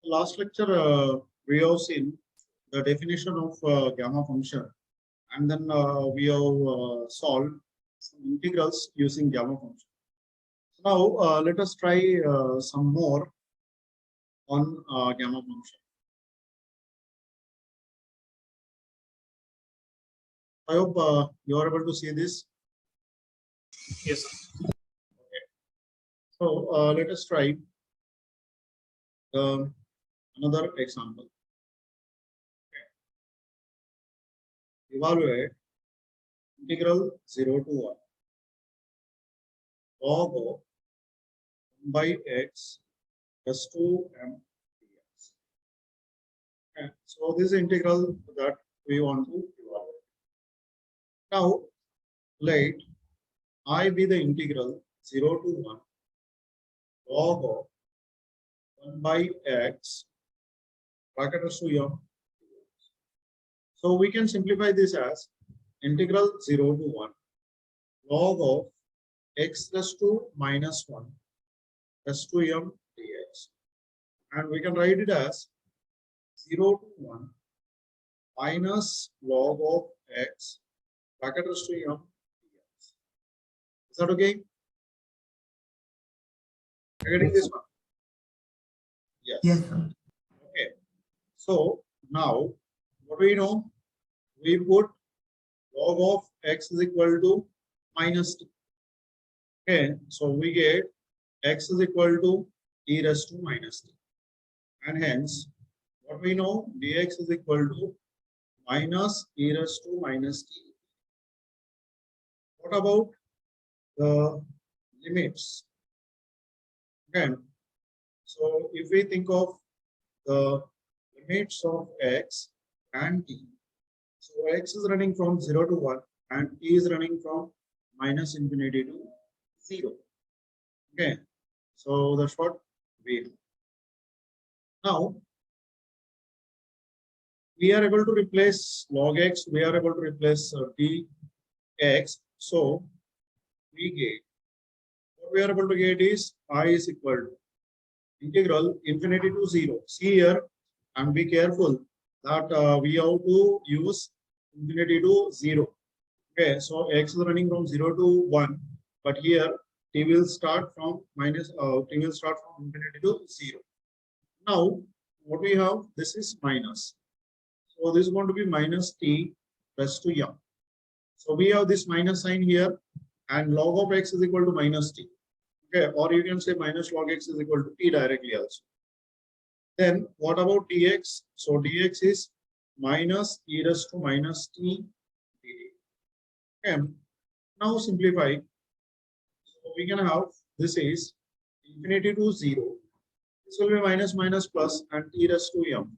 Last lecture, we have seen the definition of gamma function, and then we have solved some integrals using gamma function. So now let us try some more on gamma function. I hope you are able to see this. Yes, sir. Okay. So let us try another example. Okay. Evaluate integral 0 to 1 log of 1 by x plus 2m dx. Okay. So this is integral that we want to evaluate. Now let I be the integral 0 to 1 log of 1 by x bracket raised to m. So we can simplify this as integral 0 to 1 log of x raised to minus 1 plus 2m dx. And we can write it as 0 to 1 minus log of x bracket raised to m dx. Is that okay? Are you getting this one? Yes. Yes, sir. Okay. So now what we know? We put log of x is equal to minus t. Okay. So we get x is equal to e raised to minus t. And hence what we know, dx is equal to minus e raised to minus t. What about the limits? Okay. So if we think of the limits of x and t, so x is running from 0 to 1 and t is running from minus infinity to 0. Okay. So that's what we do. Now we are able to replace log x, we are able to replace dx. So we get, what we are able to get is I is equal to integral infinity to 0. See here and be careful that we have to use infinity to 0. Okay, so x is running from 0 to 1, but here t will start from infinity to 0. Now what we have, this is minus. So this is going to be minus t plus 2m. So we have this minus sign here, and log of x is equal to minus t. Okay, or you can say minus log x is equal to t directly also. Then what about dx? So dx is minus e raised to minus t dt. Okay. Now simplify. So we can have, this is infinity to 0. This will be minus minus plus and e raised to m.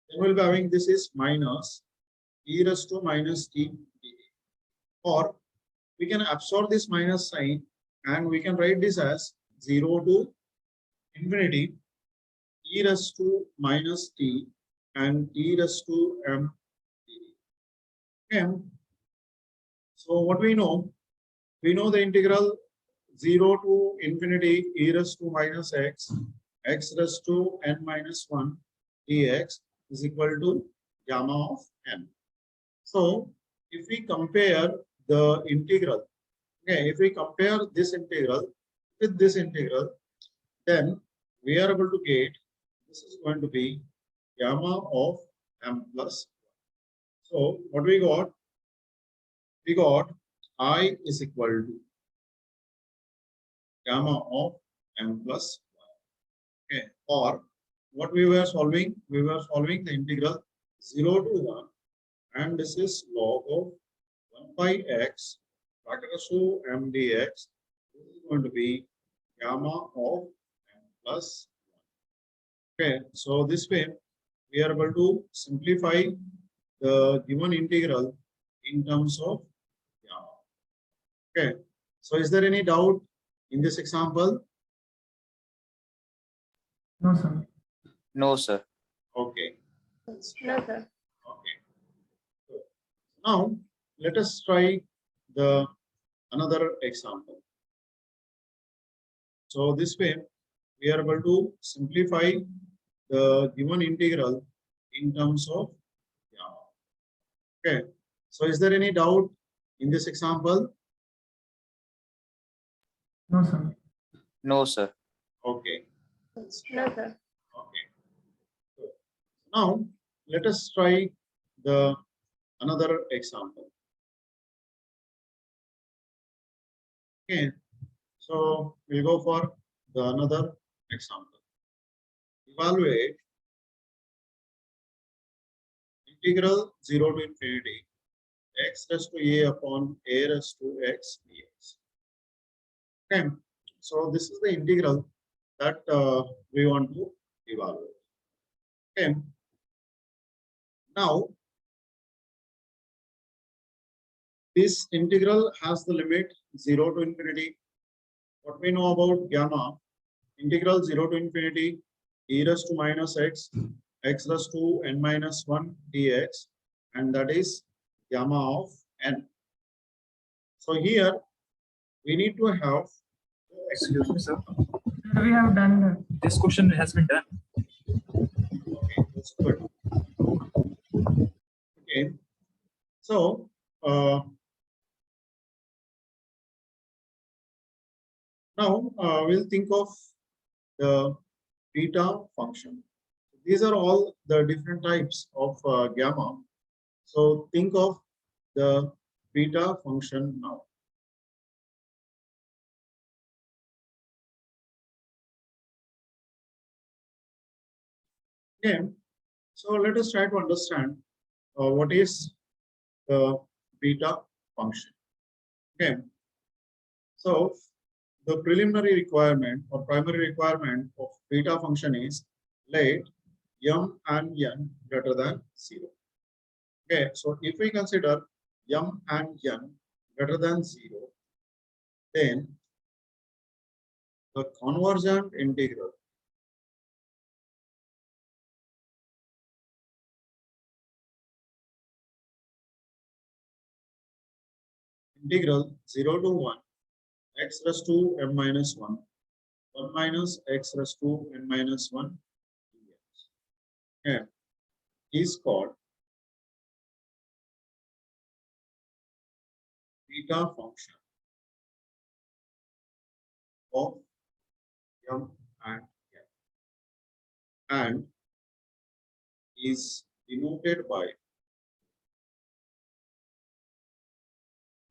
Then we'll be having, this is minus e raised to minus t dt. Or we can absorb this minus sign and we can write this as 0 to infinity e raised to minus t and e raised to m dt. Okay. So what we know? We know the integral 0 to infinity e raised to minus x, x raised to n minus 1 dx is equal to gamma of n. So if we compare the integral, okay, if we compare this integral with this integral, then we are able to get, this is going to be gamma of m plus 1. So what we got? We got I is equal to gamma of m plus 1. Okay. Or what we were solving? We were solving the integral 0 to 1, and this is log of 1 by x bracket raised to m dx. This is going to be gamma of m plus 1. Okay. So this way we are able to simplify the given integral in terms of gamma. Okay. So is there any doubt in this example? No, sir. No, sir. Okay. No, sir. Okay. So now let us try the another example. So this way we are able to simplify the given integral in terms of gamma. Okay. So is there any doubt in this example? No, sir. No, sir. Okay. No, sir. Okay. So now let us try the another example. Okay. So we'll go for the another example. Evaluate integral 0 to infinity x raised to a upon a raised to x dx. Okay. So this is the integral that we want to evaluate. Okay. Now, this integral has the limit 0 to infinity. What we know about gamma, integral 0 to infinity e raised to minus x, x raised to n minus 1 dx, and that is gamma of n. So here we need to have, Excuse me, sir. We have done that. This question has been done. okay, that's good. Okay, so now we'll think of the beta function. These are all the different types of gamma. So think of the beta function now. Okay, so let us try to understand what is the beta function. Okay, so the preliminary requirement or primary requirement of beta function is let m and n greater than 0. Okay, so if we consider m and n greater than 0, then the convergent integral integral 0 to 1 x raised to m minus 1 1 minus x raised to n minus 1 dx. Okay, is called beta function of m and n, and is denoted by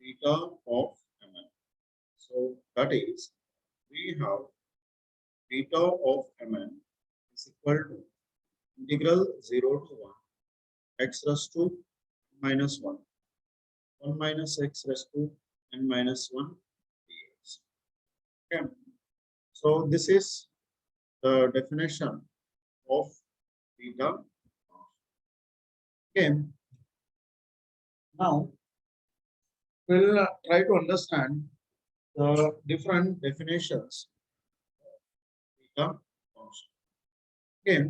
beta of mn. So that is, we have beta of mn is equal to integral 0 to 1 x raised to minus 1 1 minus x raised to n minus 1 dx. Okay. So this is the definition of beta. Okay. Now we'll try to understand the different definitions of beta function. Okay.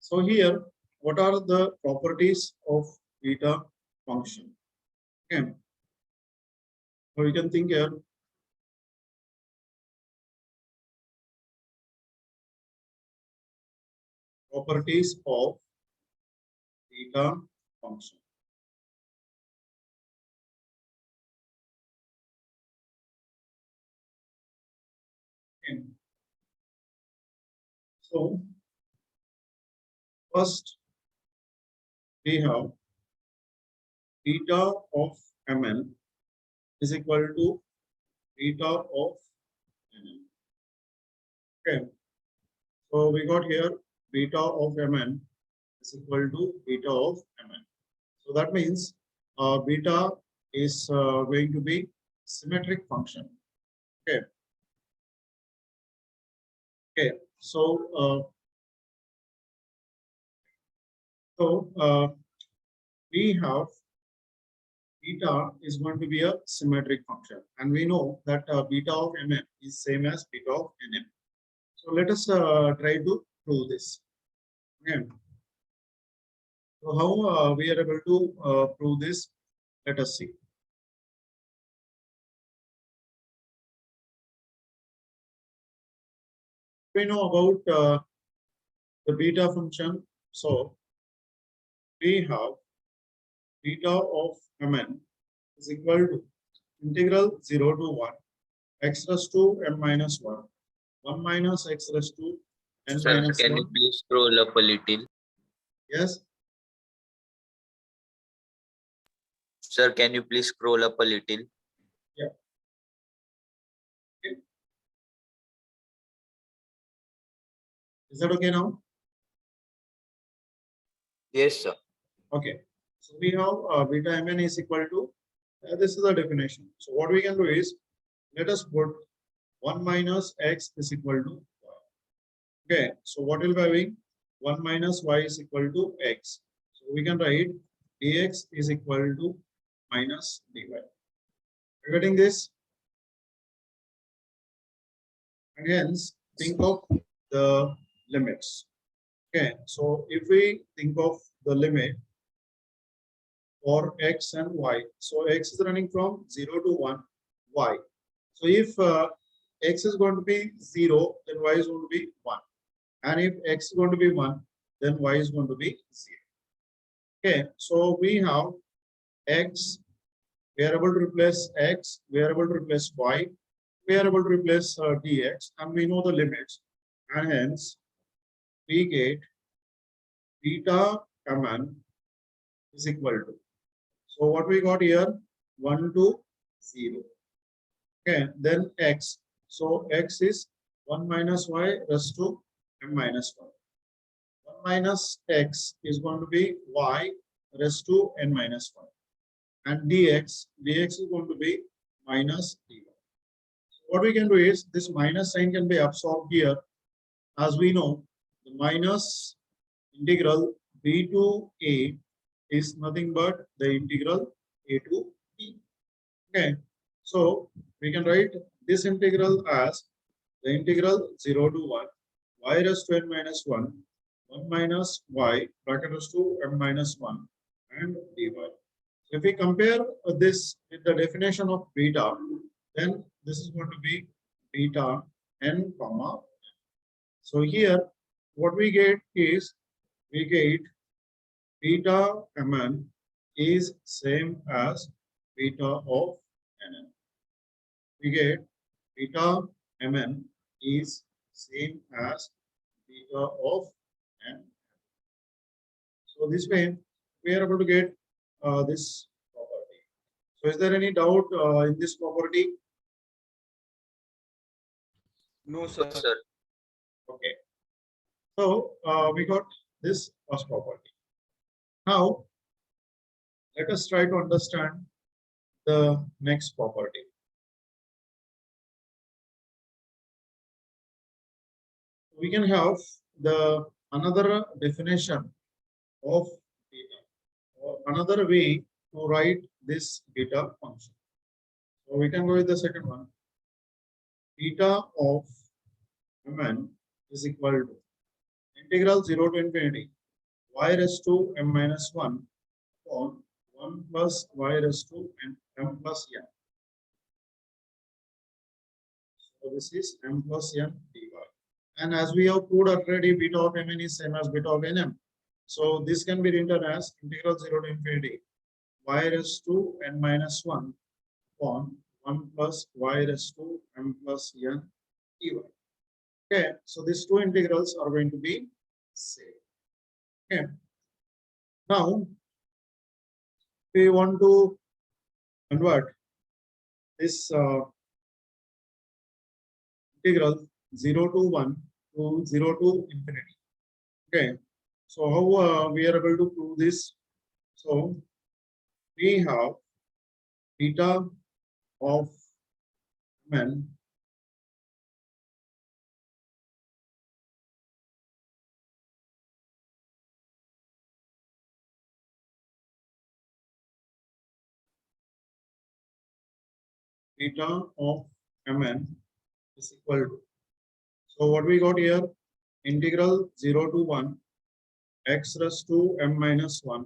So here, what are the properties of beta function? Okay. So we can think here. Properties of beta function. Okay. So first we have beta of mn is equal to beta of nn. Okay. So we got here beta of mn is equal to beta of mn. So that means beta is going to be symmetric function. Okay. Okay. So we have beta is going to be a symmetric function, and we know that beta of mn is same as beta of nm. So let us try to prove this. Okay. So how we are able to prove this? Let us see. We know about the beta function. So we have beta of mn is equal to integral 0 to 1 x raised to m minus 1, 1 minus x raised to n Sir, minus can you 1. please scroll up a little? Yes, Sir, can you please scroll up a little? yeah. Okay. Is that okay now? Yes, sir. Okay. So we have beta mn is equal to, this is the definition. So what we can do is, let us put 1 minus x is equal to y. Okay. So what will be having 1 minus y is equal to x. So we can write dx is equal to minus dy. Are you getting this? And hence, think of the limits. Okay. So if we think of the limit for x and y. So x is running from 0 to 1, y. So if x is going to be 0, then y is going to be 1. And if x is going to be 1, then y is going to be 0. Okay, so we have x, we are able to replace x, we are able to replace y, we are able to replace dx, and we know the limits. And hence, we get beta mn is equal to. So what we got here, 1 to 0. Okay, then x. So x is 1 minus y raised to m minus 1. 1 minus x is going to be y raised to n minus 1. And dx is going to be minus dy. So what we can do is, this minus sign can be absorbed here. As we know, the minus integral b to a is nothing but the integral a to b. Okay, so we can write this integral as the integral 0 to 1 y raised to n minus 1, 1 minus y bracket raised to m minus 1 and dy. If we compare this with the definition of beta, then this is going to be beta n comma. So here what we get is, we get beta mn is same as beta of nn. We get beta mn is same as beta of n. So this way we are able to get this property. So is there any doubt in this property? No, sir. Sir, Okay. So we got this first property. Now let us try to understand the next property. We can have the another definition of beta, or another way to write this beta function. So we can go with the second one. Beta of mn is equal to integral 0 to infinity y raised to m minus 1 upon 1 plus y raised to m plus n. So this is m plus n dy. And as we have proved already, beta of mn is same as beta of nm. So this can be written as integral 0 to infinity y raised to n minus 1 upon 1 plus y raised to m plus n dy. Okay, so these two integrals are going to be same. Okay. Now we want to convert this integral 0 to 1 to 0 to infinity. Okay, so how we are able to prove this? So we have beta of mn beta of mn is equal to. So what we got here, integral 0 to 1 x raised to m minus 1,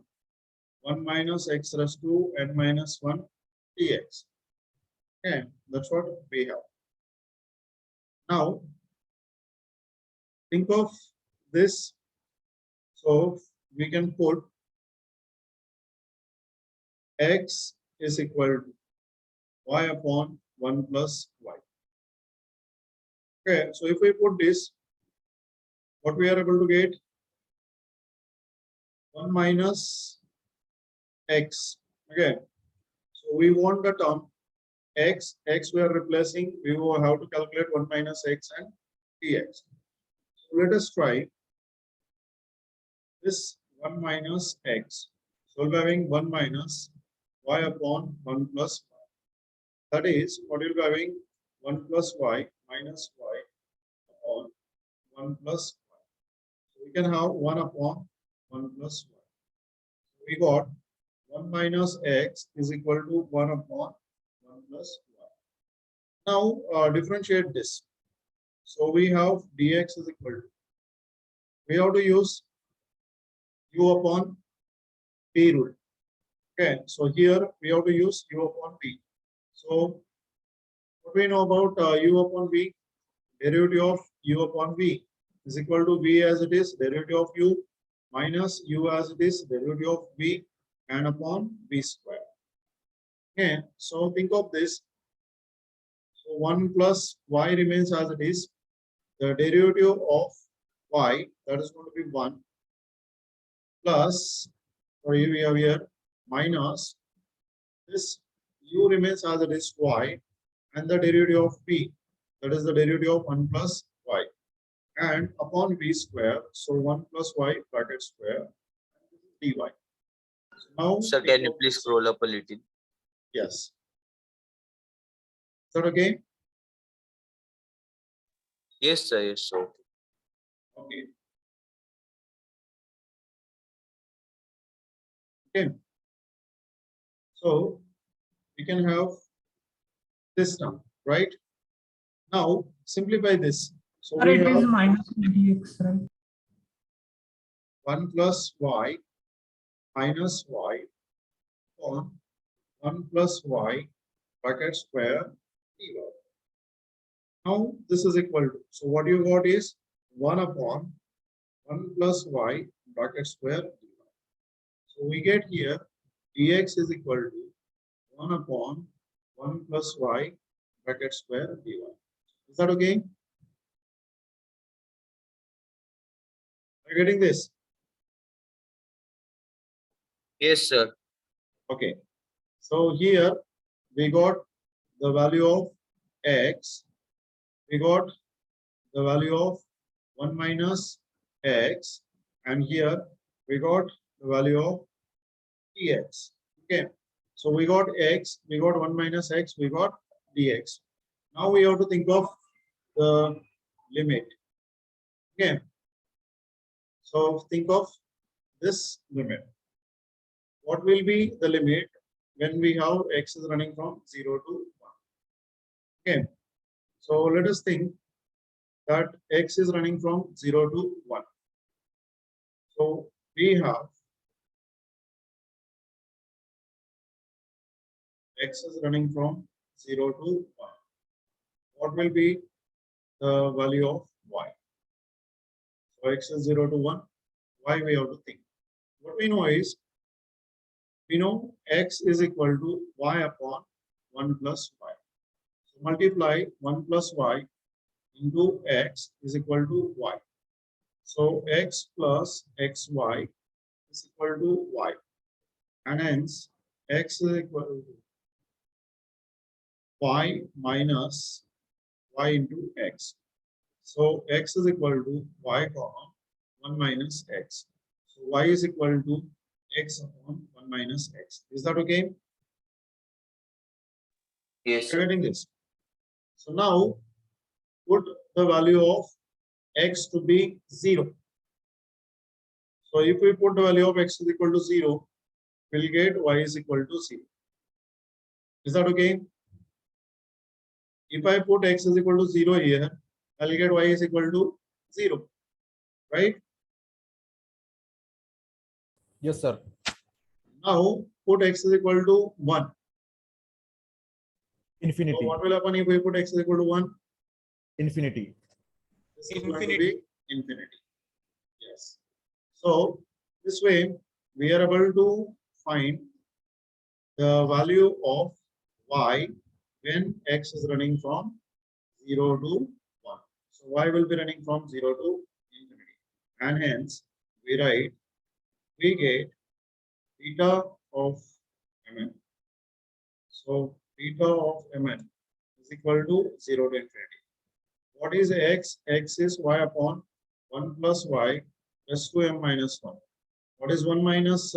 1 minus x raised to n minus 1 dx. Okay, that's what we have. Now think of this So we can put x is equal to y upon 1 plus y. Okay, so if we put this, what we are able to get? 1 minus x. Okay, so we want the term x we are replacing. We will have to calculate 1 minus x and dx. So let us try this 1 minus x. So we'll be having 1 minus y upon 1 plus y. That is, what you'll be having 1 plus y minus y upon 1 plus y. So we can have 1 upon 1 plus y. We got 1 minus x is equal to 1 upon 1 plus y. Now differentiate this. So we have dx is equal to, we have to use u upon p rule. Okay, so here we have to use u upon p. So what we know about u upon v? Derivative of u upon v is equal to v as it is, derivative of u minus u as it is, derivative of v and upon v square. Okay, so think of this. So 1 plus y remains as it is. The derivative of y, that is going to be 1 plus, sorry, we have here minus this u remains as it is y and the derivative of p, that is the derivative of 1 plus y and upon v square. So 1 plus y bracket square dy. So now, Sir, can you please scroll up a little? yes. Is that okay? Yes, sir. Yes, sir. Okay. Okay. So we can have this term, right? Now simplify this. So Or we it is have minus dx, right? 1 plus y minus y on 1 plus y bracket square dy. Now this is equal to, so what you got is 1 upon 1 plus y bracket square dy. So we get here dx is equal to 1 upon 1 plus y bracket square dy. Is that okay? Are you getting this? Yes, sir. Okay. So here we got the value of x. We got the value of 1 minus x. And here we got the value of dx. Okay. So we got x, we got 1 minus x, we got dx. Now we have to think of the limit. Okay. So think of this limit. What will be the limit when we have x is running from 0 to 1? Okay. So let us think that x is running from 0 to 1. So we have x is running from 0 to 1. What will be the value of y? So x is 0 to 1. Y we have to think. What we know is, we know x is equal to y upon 1 plus y. So multiply 1 plus y into x is equal to y. So x plus xy is equal to y. And hence x is equal to y minus y into x. So x is equal to y comma 1 minus x. So y is equal to x upon 1 minus x. Is that okay? Yes, You're sir. getting this? So now put the value of x to be 0. So if we put the value of x is equal to 0, we'll get y is equal to 0. Is that okay? If I put x is equal to 0 here, I'll get y is equal to 0. Right? Yes, sir. Now put x is equal to 1. So Infinity. what will happen if we put x is equal to 1? Infinity. This is going to be infinity. Yes. So this way we are able to find the value of y when x is running from 0 to 1. So y will be running from 0 to infinity. And hence we get beta of mn. So beta of mn is equal to 0 to infinity. What is x? X is y upon 1 plus y plus 2m minus 1. What is 1 minus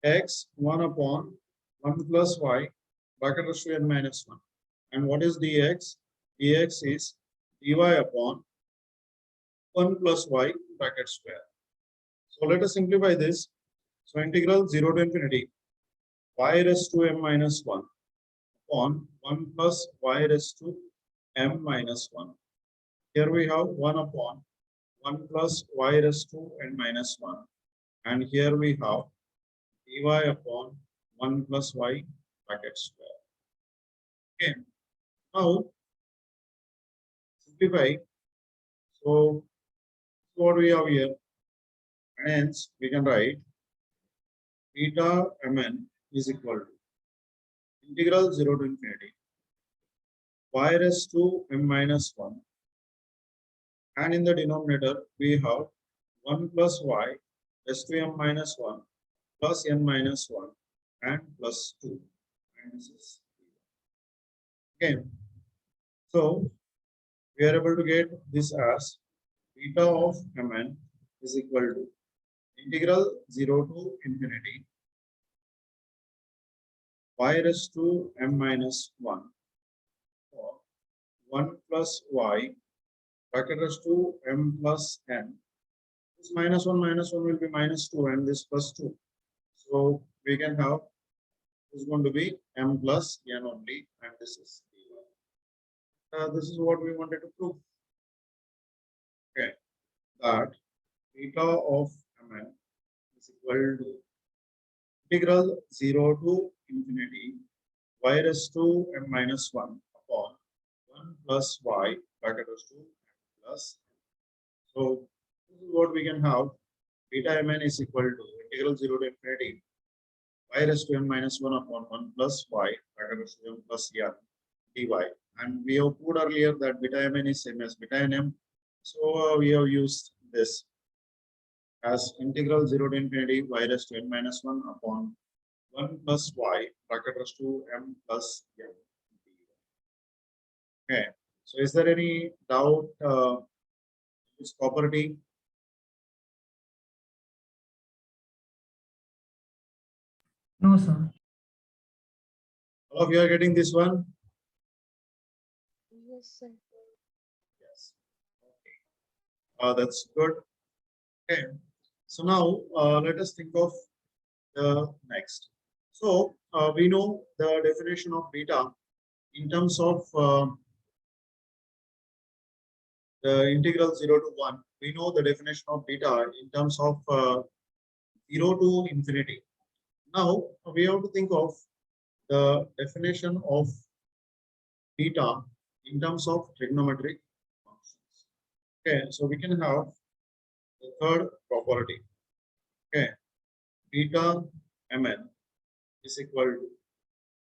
x? 1 upon 1 plus y bracket raised to n minus 1. And what is dx? Dx is dy upon 1 plus y bracket square. So let us simplify this. So integral 0 to infinity y raised to m minus 1 upon 1 plus y raised to m minus 1. Here we have 1 upon 1 plus y raised to n minus 1. And here we have dy upon 1 plus y bracket square. Okay. Now simplify. So what we have here, and hence we can write beta mn is equal to integral 0 to infinity y raised to m minus 1, and in the denominator we have 1 plus y raised to m minus 1 plus n minus 1 and plus 2. And this is okay. So we are able to get this as beta of mn is equal to integral 0 to infinity y raised to m minus 1 or 1 plus y bracket raised to m plus n. This minus 1 will be minus 2 and this plus 2. So we can have this is going to be m plus n only, and this is dy. This is what we wanted to prove. Okay, that beta of mn is equal to integral 0 to infinity y raised to m minus 1 upon 1 plus y bracket raised to m plus n. So this is what we can have. Beta mn is equal to integral 0 to infinity y raised to m minus 1 upon 1 plus y bracket raised to m plus n dy. And we have proved earlier that beta mn is same as beta nm. So we have used this as integral 0 to infinity y raised to n minus 1 upon 1 plus y bracket raised to m plus n. Okay, so is there any doubt this property? No, sir. All of you are getting this one? Yes, sir. Yes. Okay. That's good. Okay. So now let us think of the next. So we know the definition of beta in terms of the integral 0 to 1. We know the definition of beta in terms of 0 to infinity. Now we have to think of the definition of beta in terms of trigonometric functions. Okay, so we can have the third property. Okay, beta mn is equal to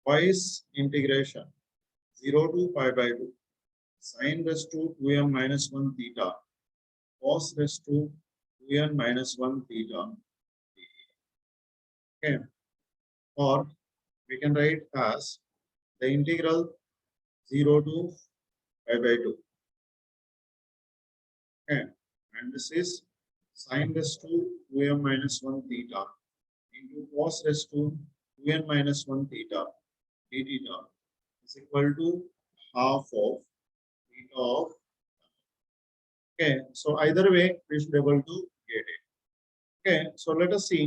twice integration 0 to pi by 2 sine raised to 2m minus 1 theta cos raised to 2n minus 1 theta. Okay, or we can write as the integral 0 to pi by 2. Okay, and this is sine raised to 2m minus 1 theta into cos raised to 2n minus 1 theta d theta is equal to half of theta of. Okay, so either way we should be able to get it. Okay, so let us see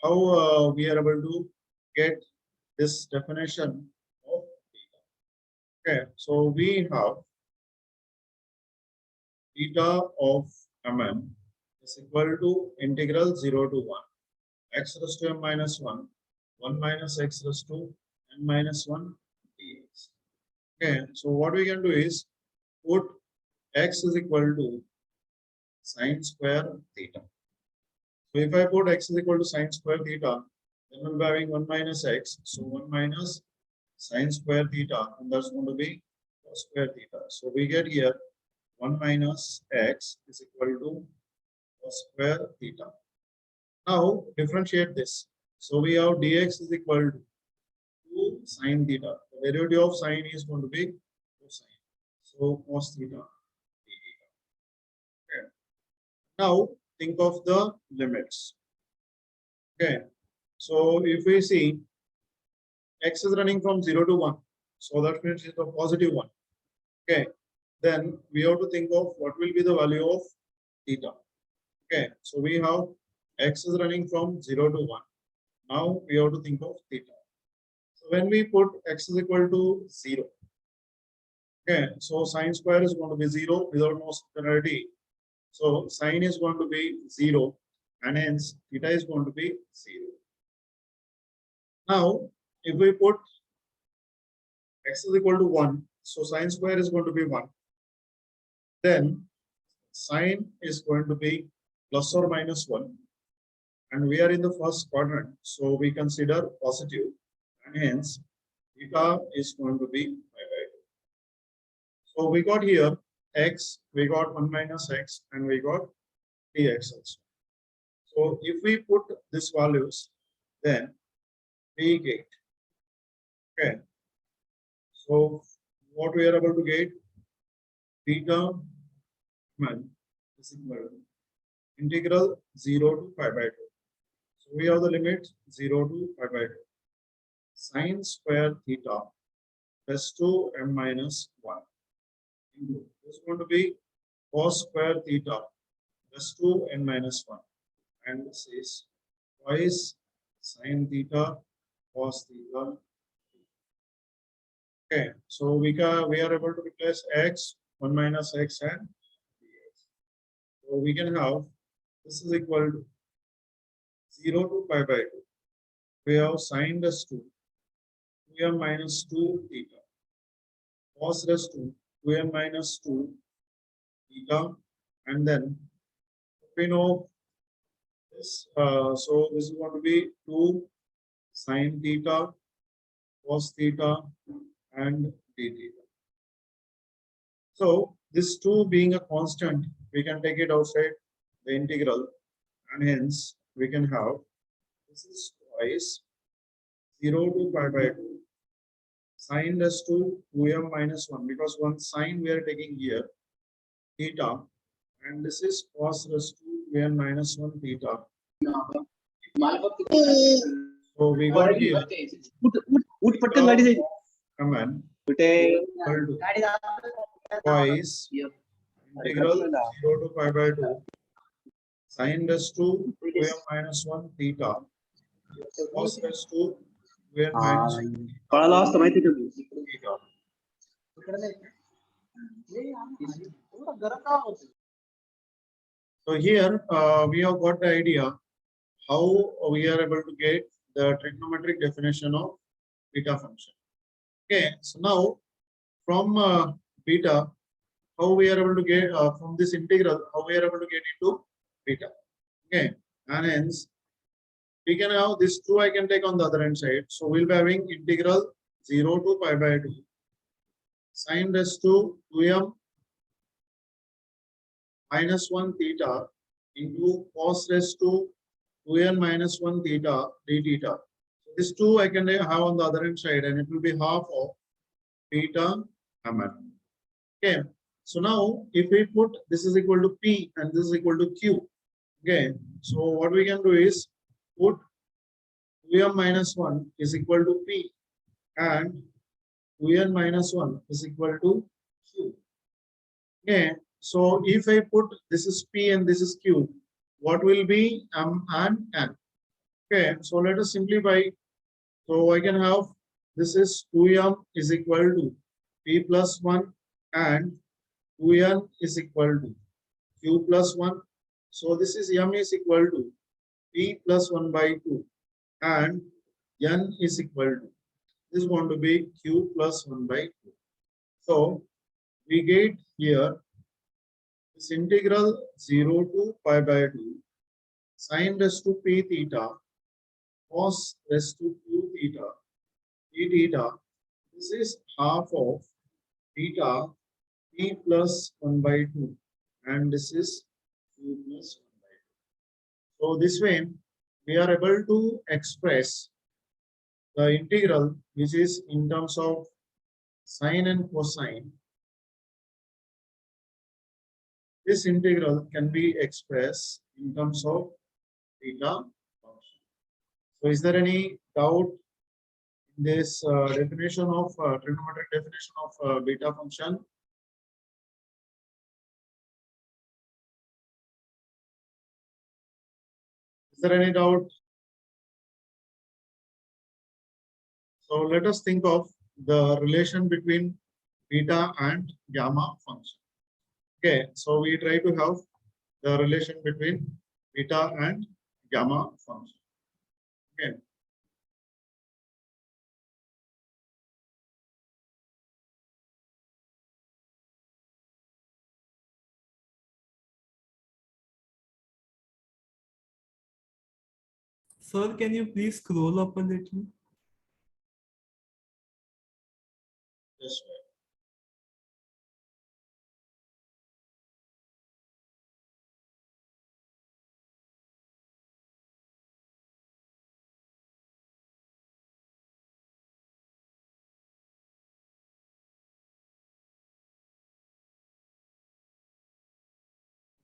how we are able to get this definition of theta. Okay, so we have theta of mn is equal to integral 0 to 1 x raised to m minus 1 1 minus x raised to n minus 1 dx. Okay, so what we can do is put x is equal to sine square theta. So if I put x is equal to sine square theta, then we'll be having 1 minus x. So 1 minus sine square theta, and that's going to be cos square theta. So we get here 1 minus x is equal to cos square theta. Now differentiate this. So we have dx is equal to sine theta. The derivative of sine is going to be cosine. So cos theta. D theta. Okay. Now think of the limits. Okay. So if we see x is running from 0 to 1, so that means it's a positive one. Okay. Then we have to think of what will be the value of theta. Okay. So we have x is running from 0 to 1. Now we have to think of theta. So when we put x is equal to 0, okay, so sine square is going to be 0 without no similarity. So sine is going to be 0, and hence theta is going to be 0. Now, if we put x is equal to 1, so sine square is going to be 1. Then sine is going to be plus or minus 1. And we are in the first quadrant, so we consider positive, and hence theta is going to be pi by 2. So we got here x, we got 1 minus x, and we got dx also. So if we put these values, then we get, okay. So what we are able to get, theta is equal to integral 0 to pi by 2. So we have the limit 0 to pi by 2. Sine square theta plus 2m minus 1. This is going to be cos square theta plus 2n minus 1. And this is twice sine theta cos theta. Okay, so we are able to replace x, 1 minus x, and dx. So we can have this is equal to 0 to pi by 2. We have sine raised to 2m minus 2 theta, cos raised to 2m minus 2 theta, and then we know this. So this is going to be 2 sine theta, cos theta, and d theta. So this 2 being a constant, we can take it outside the integral, and hence we can have this is twice 0 to pi by 2 sine raised to 2m minus 1, because one sine we are taking here theta, and this is cos raised to 2m minus 1 theta. So we got here command equal to twice integral 0 to pi by 2 sine raised to 2m minus 1 theta, cos raised to 2m minus 1 theta. So here we have got the idea how we are able to get the trigonometric definition of beta function. Okay, so now from beta, how we are able to get from this integral, how we are able to get into beta. Okay, and hence we can have this 2 I can take on the other hand side. So we'll be having integral 0 to pi by 2 sine raised to 2m minus 1 theta into cos raised to 2n minus 1 theta d theta. So this 2 I can have on the other hand side, and it will be half of beta mn. Okay, so now if we put this is equal to p and this is equal to q. Okay, so what we can do is put 2m minus 1 is equal to p and 2n minus 1 is equal to q. Okay, so if I put this is p and this is q, what will be m and n? Okay, so let us simplify. So I can have this is 2m is equal to p plus 1 and 2n is equal to q plus 1. So this is m is equal to p plus 1 by 2 and n is equal to, this is going to be q plus 1 by 2. So we get here this integral 0 to pi by 2 sine raised to p theta cos raised to q theta p theta. This is half of theta p plus 1 by 2, and this is q plus 1 by 2. So this way we are able to express the integral which is in terms of sine and cosine. This integral can be expressed in terms of theta function. So is there any doubt in this definition of trigonometric definition of beta function? Is there any doubt? So let us think of the relation between beta and gamma function. Okay, so we try to have the relation between beta and gamma function. Okay. Sir, can you please scroll up a little? Yes, right.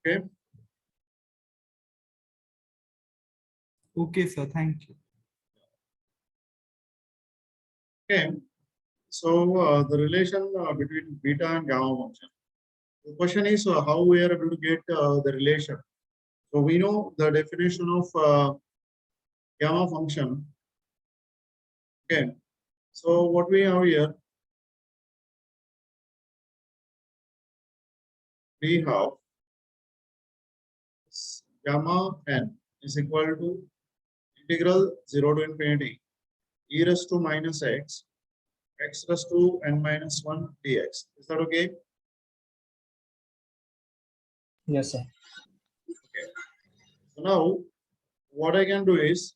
Okay. Okay, sir. Thank you. Okay. So the relation between beta and gamma function. The question is how we are able to get the relation. So we know the definition of gamma function. Okay. So what we have here, we have gamma n is equal to integral 0 to infinity e raised to minus x raised to n minus 1 dx. Is that okay? Yes, sir. Okay. So now what I can do is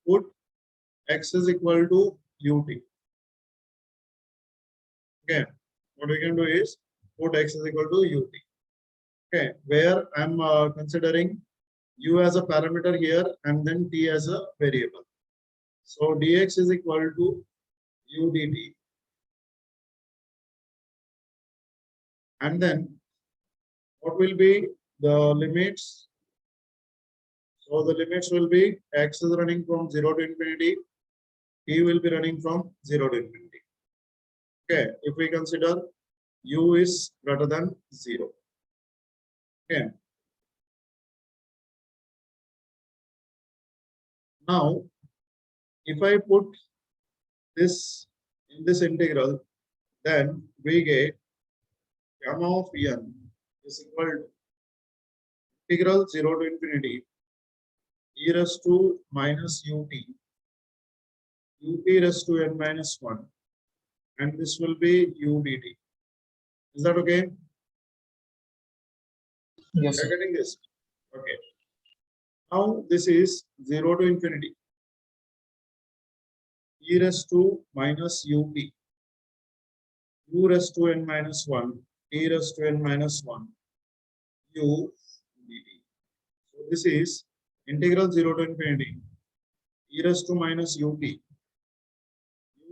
put x is equal to ut. Okay. What we can do is put x is equal to ut. Okay. Where I'm considering u as a parameter here and then t as a variable. So dx is equal to u dt. And then what will be the limits? So the limits will be x is running from 0 to infinity, t will be running from 0 to infinity. Okay, if we consider u is greater than 0. Okay. Now, if I put this in this integral, then we get gamma of n is equal to integral 0 to infinity e raised to minus ut raised to n minus 1, and this will be u dt. Is that okay? Yes, You're sir. getting this? Okay. Now this is 0 to infinity e raised to minus ut raised to n minus 1 t raised to n minus 1 u dt. So this is integral 0 to infinity e raised to minus ut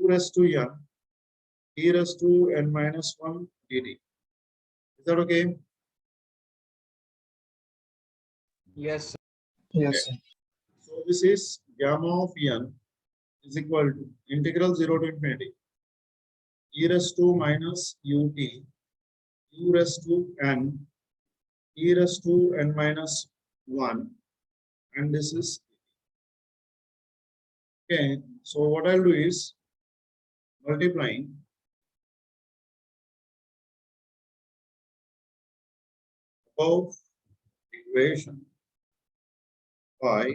raised to n t raised to n minus 1 dt. Is that okay? Yes, sir. Yes, Okay. sir. So this is gamma of n is equal to integral 0 to infinity e raised to minus ut raised to n e raised to n minus 1, and this is okay. So what I'll do is multiplying above equation by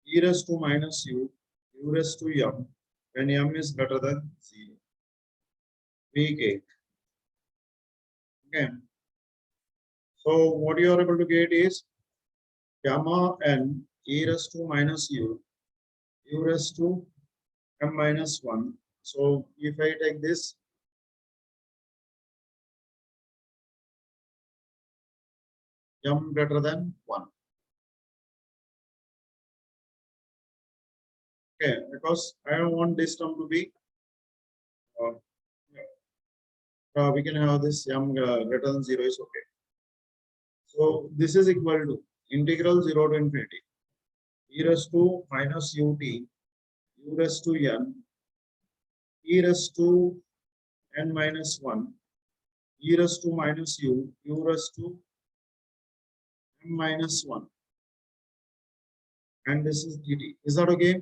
e raised to minus u raised to m when m is greater than 0. We get. Okay. So what you are able to get is gamma n e raised to minus u, u raised to m minus 1. So if I take this, m greater than 1. Okay, because I don't want this term to be, we can have this m greater than 0 is okay. So this is equal to integral 0 to infinity e raised to minus ut u raised to n e raised to n minus 1 e raised to minus u raised to m minus 1, and this is dt. Is that okay?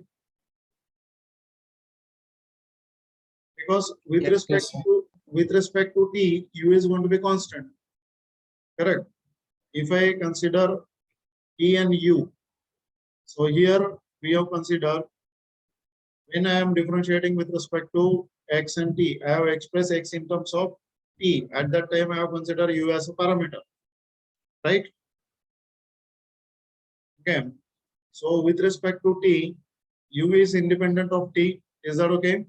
Because with Yes, respect yes, sir. to t, u is going to be constant. Correct. If I consider t and u, so here we have considered when I am differentiating with respect to x and t, I have expressed x in terms of t. At that time, I have considered u as a parameter, right? Okay. So with respect to t, u is independent of t. Is that okay?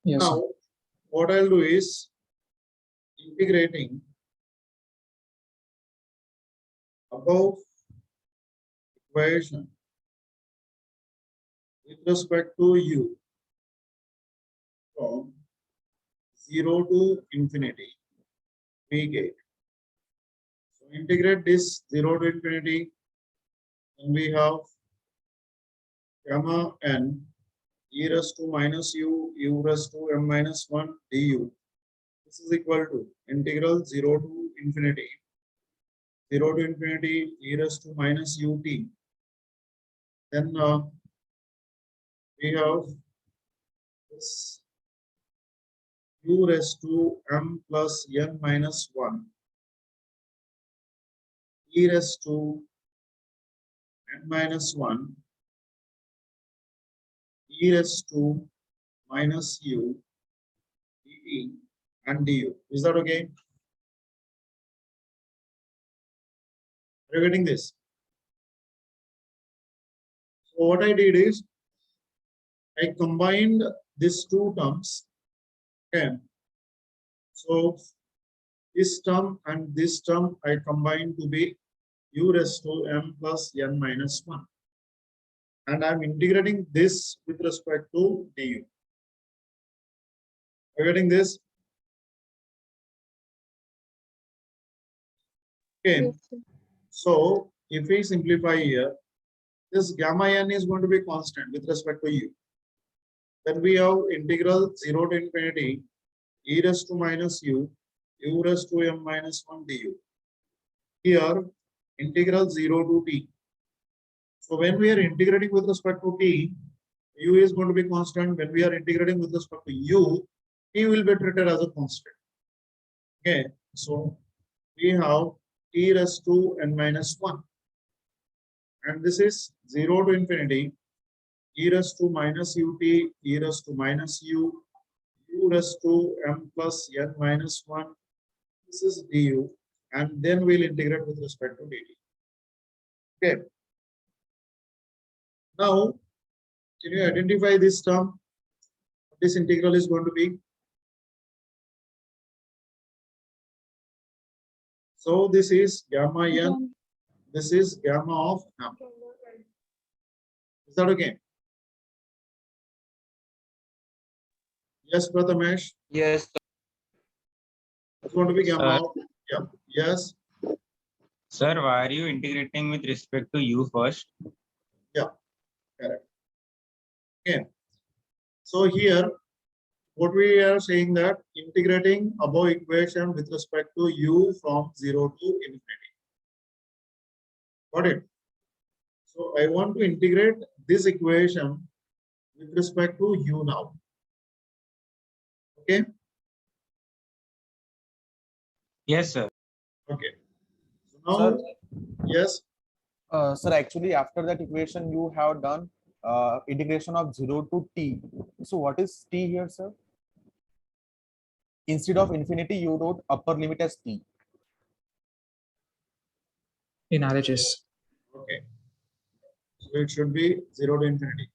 Yes, sir. Now, what I'll do is integrating above equation with respect to u from 0 to infinity, we get. So integrate this 0 to infinity, and we have gamma n e raised to minus u, u raised to m minus 1 du. This is equal to integral 0 to infinity, 0 to infinity e raised to minus ut. Then we have this u raised to m plus n minus 1 e raised to n minus 1 e raised to minus u dt and du. Is that okay? Are you getting this? So what I did is I combined these two terms. Okay. So this term and this term I combined to be u raised to m plus n minus 1. And I'm integrating this with respect to du. Are you getting this? Okay. Yes, sir. So if we simplify here, this gamma n is going to be constant with respect to u. Then we have integral 0 to infinity e raised to minus u, u raised to m minus 1 du. Here, integral 0 to t. So when we are integrating with respect to t, u is going to be constant. When we are integrating with respect to u, t will be treated as a constant. Okay, so we have t raised to n minus 1. And this is 0 to infinity e raised to minus ut, e raised to minus u, u raised to m plus n minus 1. This is du, and then we'll integrate with respect to dt. Okay. Now, can you identify this term? This integral is going to be. So this is gamma n. This is gamma of m. Is that okay? Yes, Prathamesh. Yes, It's going to be gamma Sir, of, yeah. Yes. sir, why are you integrating with respect to u first? Yeah. Correct. Okay. So here, what we are saying that integrating above equation with respect to u from 0 to infinity. Got it? So I want to integrate this equation with respect to u now. Okay. Yes, sir. Okay. So now, Sir, yes. sir, actually, after that equation, you have done integration of 0 to t. So what is t here, sir? Instead of infinity, you wrote upper limit as t. In RHS. Okay. So it should be 0 to infinity.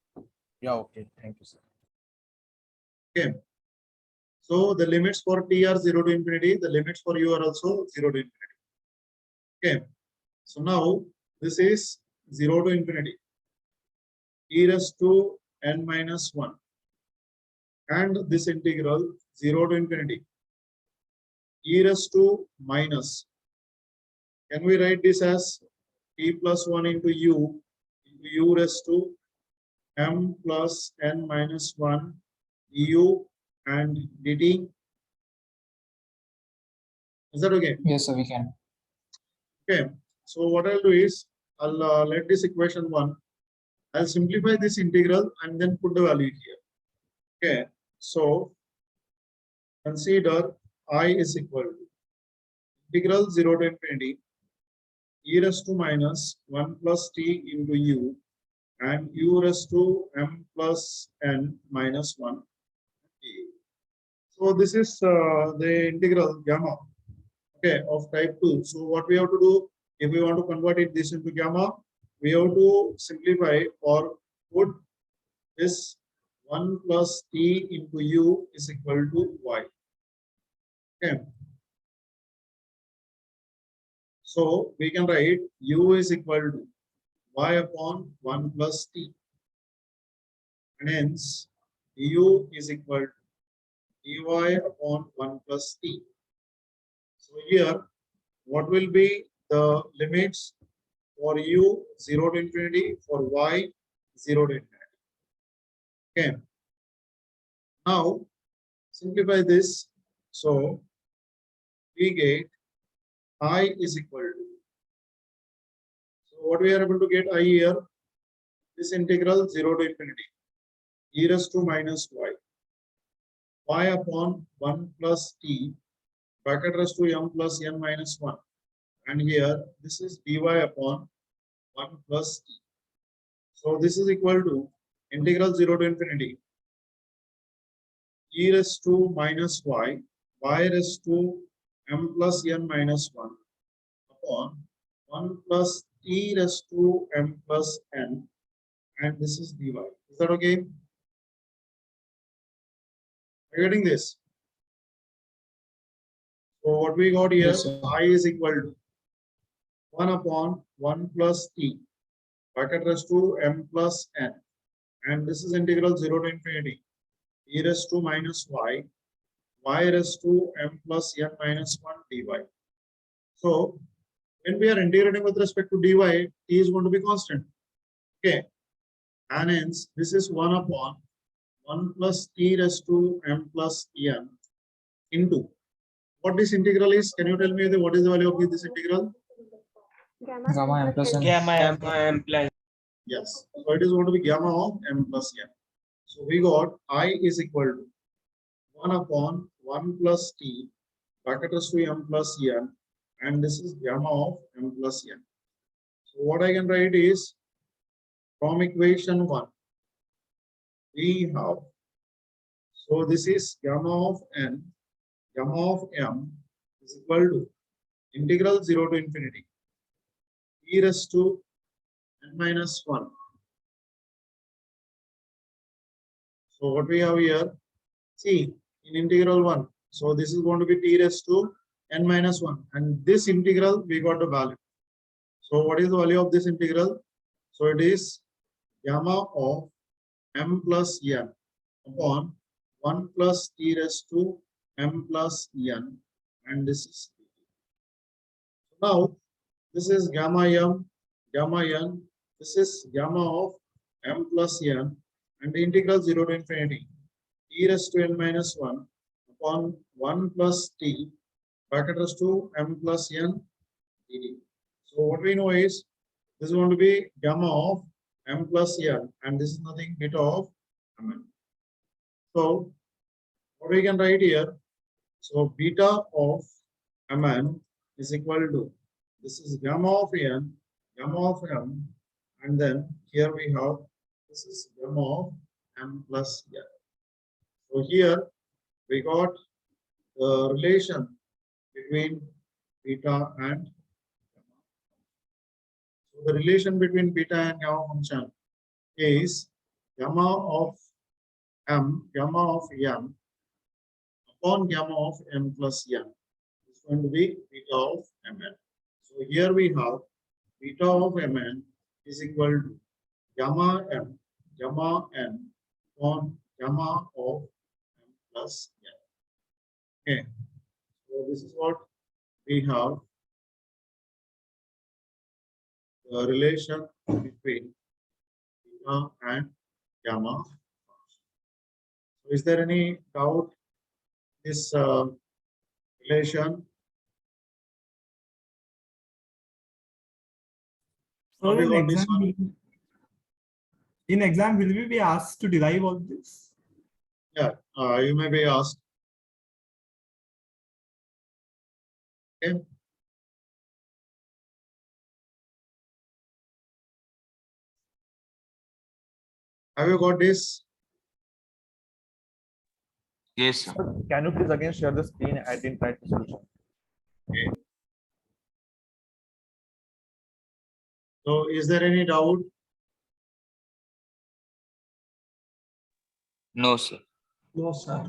Yeah, okay. Thank you, sir. Okay. So the limits for t are 0 to infinity. The limits for u are also 0 to infinity. Okay. So now this is 0 to infinity. E raised to n minus 1. And this integral 0 to infinity. E raised to minus. Can we write this as t plus 1 into u raised to m plus n minus 1 du and dt? Is that okay? Yes, sir, we can. Okay. So what I'll do is I'll let this equation 1. I'll simplify this integral and then put the value here. Okay. So consider I is equal to integral 0 to infinity e raised to minus 1 plus t into u and u raised to m plus n minus 1 t. So this is the integral gamma, okay, of type 2. So what we have to do, if we want to convert this into gamma, we have to simplify or put this 1 plus t into u is equal to y. Okay. So we can write u is equal to y upon 1 plus t. And hence du is equal to dy upon 1 plus t. So here, what will be the limits for u 0 to infinity, for y 0 to infinity? Okay. Now simplify this. So we get I is equal to. So what we are able to get I here, this integral 0 to infinity e raised to minus y upon 1 plus t bracket raised to m plus n minus 1, and here this is dy upon 1 plus t. So this is equal to integral 0 to infinity e raised to minus y raised to m plus n minus 1 upon 1 plus t raised to m plus n, and this is dy. Is that okay? Are you getting this? So what we got here, Yes, sir. I is equal to 1 upon 1 plus t bracket raised to m plus n, and this is integral 0 to infinity e raised to minus y raised to m plus n minus 1 dy. So when we are integrating with respect to dy, t is going to be constant. Okay. And hence this is 1 upon 1 plus t raised to m plus n into what this integral is. Can you tell me what is the value of this integral? Gamma m plus n. Gamma m plus. Yes. So it is going to be gamma of m plus n. So we got I is equal to 1 upon 1 plus t bracket raised to m plus n, and this is gamma of m plus n. So what I can write is, from equation 1, we have, so this is gamma of n, gamma of m is equal to integral 0 to infinity e raised to n minus 1. So what we have here, see, in integral 1, so this is going to be t raised to n minus 1, and this integral we got the value. So what is the value of this integral? So it is gamma of m plus n upon 1 plus t raised to m plus n, and this is. Now this is gamma m, gamma n, this is gamma of m plus n, and the integral 0 to infinity e raised to n minus 1 upon 1 plus t bracket raised to m plus n dt. So what we know is this is going to be gamma of m plus n, and this is nothing beta of mn. So what we can write here, so beta of mn is equal to, this is gamma of n, gamma of m, and then here we have, this is gamma of m plus n. So here we got the relation between beta and gamma. So the relation between beta and gamma function is gamma of m upon gamma of m plus n. It's going to be beta of mn. So here we have beta of mn is equal to gamma n upon gamma of m plus n. Okay, so this is what we have, the relation between beta and gamma. So is there any doubt this relation? So Have you in got this exam, one? in exam, will we be asked to derive all this? Yeah, you may be asked. Okay. Have you got this? Yes, sir. Sir, can you please again share the screen? I didn't write the solution. Okay. So is there any doubt? No, sir. No, sir.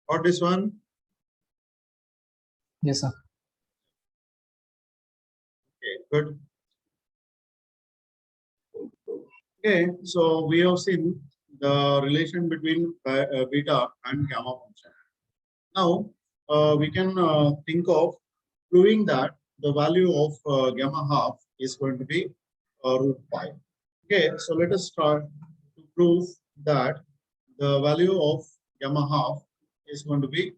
Got this one? Yes, sir. Okay, good. Okay, so we have seen the relation between beta and gamma function. Now, we can think of proving that the value of gamma half is going to be root pi. Okay, so let us start to prove that the value of gamma half is going to be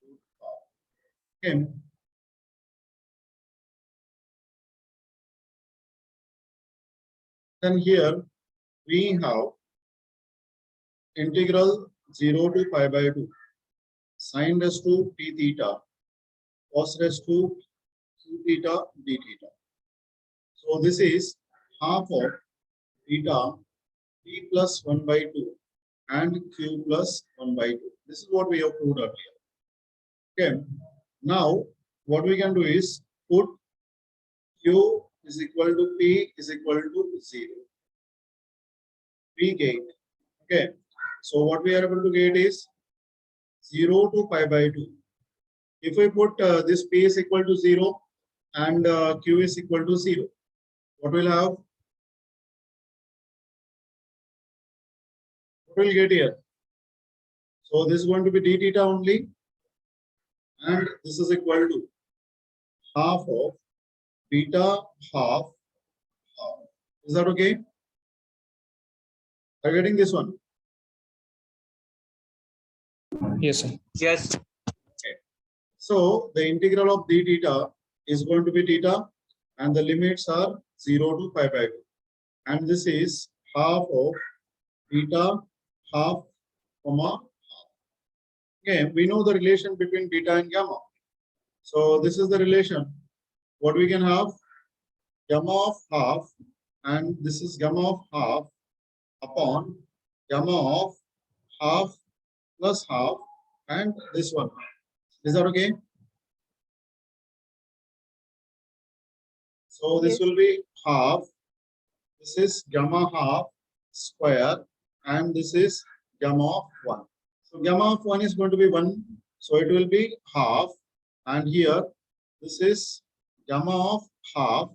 root pi. Okay. Then here we have integral 0 to pi by 2 sine raised to p theta cos raised to q theta d theta. So this is half of theta p plus 1 by 2 and q plus 1 by 2. This is what we have proved earlier. Okay. Now what we can do is put q is equal to p is equal to 0. We get. Okay. So what we are able to get is 0 to pi by 2. If we put this p is equal to 0 and q is equal to 0, what will have? What will get here? So this is going to be d theta only, and this is equal to half of beta half. Is that okay? Are you getting this one? Yes, sir. Yes. Okay. So the integral of d theta is going to be theta, and the limits are 0 to pi by 2. And this is half of beta half comma half. Okay, we know the relation between beta and gamma. So this is the relation. What we can have? Gamma of half, and this is gamma of half upon gamma of half plus half, and this one. Is that okay? So this will be half. This is gamma half square, and this is gamma of 1. So gamma of 1 is going to be 1. So it will be half. And here, this is gamma of half.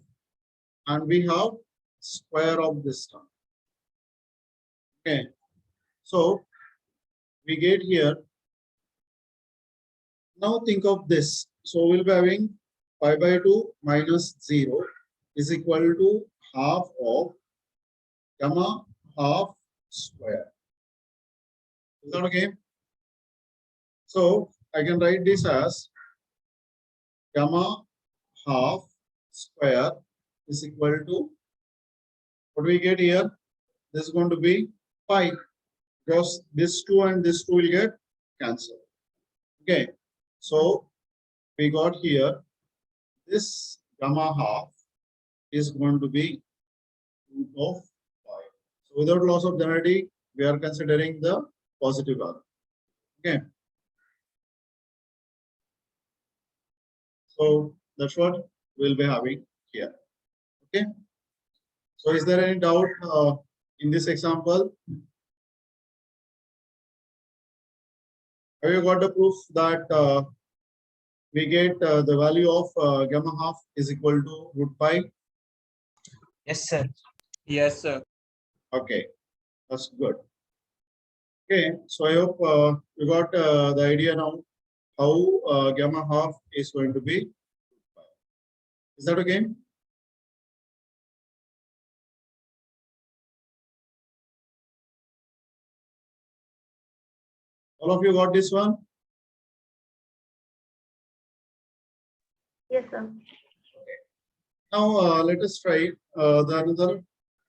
And we have square of this term. Okay. So we get here. Now think of this. So we'll be having pi by 2 minus 0 is equal to half of gamma half square. Is that okay? So I can write this as gamma half square is equal to, what do we get here? This is going to be pi, because this 2 and this 2 will get cancelled. Okay, so we got here this gamma half is going to be root of pi. So without loss of generality, we are considering the positive value. Okay. So that's what we'll be having here. Okay. So is there any doubt in this example? Have you got the proof that we get the value of gamma half is equal to root pi? Yes, sir. Yes, sir. Okay, that's good. Okay, so I hope you got the idea now how gamma half is going to be. Is that okay? All of you got this one? Yes, sir. Now let us try the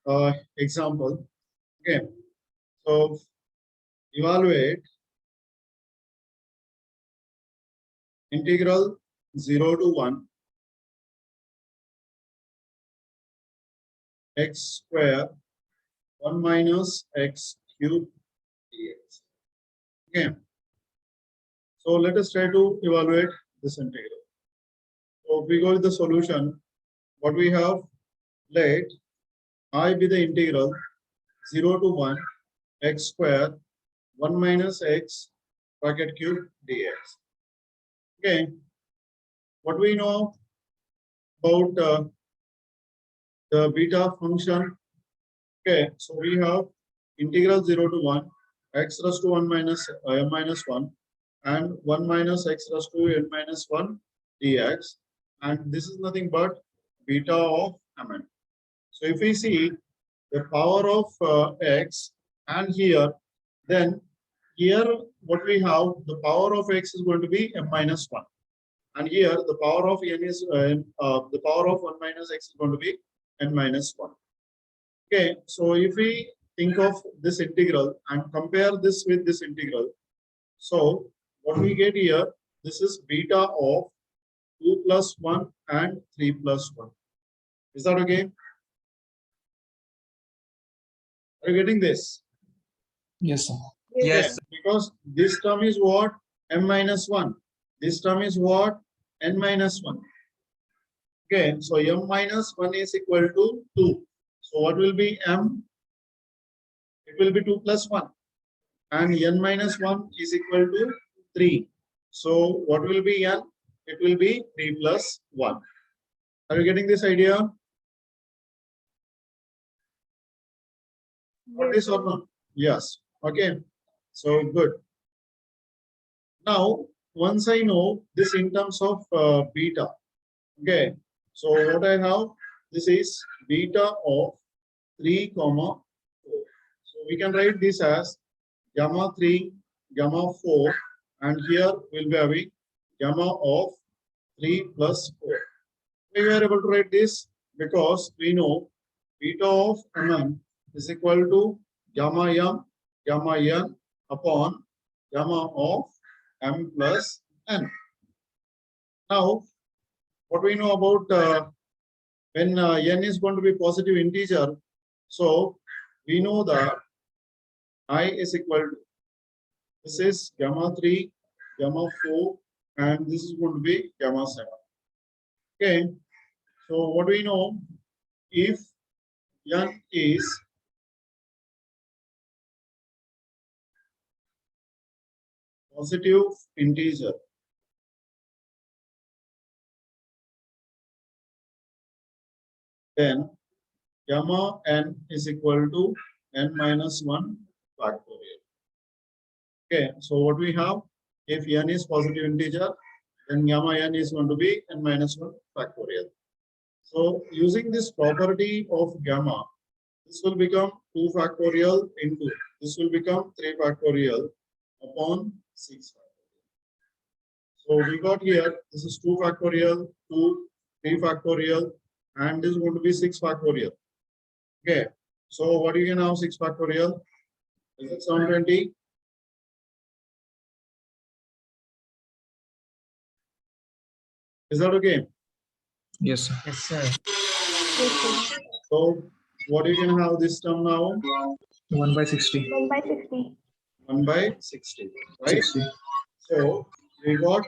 another example. Okay, so evaluate integral 0 to 1 x square 1 minus x cube dx. Okay, so let us try to evaluate this integral. So if we go with the solution, what we have, let I be the integral 0 to 1 x square 1 minus x bracket cube dx. Okay, what we know about the beta function. Okay, so we have integral 0 to 1 x raised to 1 minus m minus 1 and 1 minus x raised to n minus 1 dx, and this is nothing but beta of mn. So if we see the power of x, and here, then here what we have, the power of x is going to be m minus 1, and here the power of n is the power of 1 minus x is going to be n minus 1. Okay, so if we think of this integral and compare this with this integral, so what we get here, this is beta of 2 plus 1 and 3 plus 1. Is that okay? Are you getting this? Yes, sir. Yes, sir. Because this term is what? M minus 1. This term is what? N minus 1. Okay, so M minus 1 is equal to 2. So what will be M? It will be 2 plus 1. And N minus 1 is equal to 3. So what will be N? It will be 3 plus 1. Are you getting this idea? Got this or not? Yes. Okay. So good. Now, once I know this in terms of beta, okay. So what I have, this is beta of 3 comma 4. So we can write this as gamma 3, gamma 4, and here we'll be having gamma of 3 plus 4. We were able to write this because we know beta of mn is equal to gamma m, gamma n upon gamma of m plus n. Now, what we know about when n is going to be positive integer, so we know that I is equal to, this is gamma 3, gamma 4, and this is going to be gamma 7. Okay, so what do we know? If n is positive integer, then gamma n is equal to n minus 1 factorial. Okay, so what we have, if n is positive integer, then gamma n is going to be n minus 1 factorial. So using this property of gamma, this will become 2 factorial into, this will become 3 factorial upon 6 factorial. So we got here, this is 2 factorial, 2, 3 factorial, and this is going to be 6 factorial. Okay, so what do you can have 6 factorial? Is it 720? Is that okay? Yes, sir. Yes, sir. So what you can have this term now? 1 by 60. 1 by 60. 1 by 60, right? So we got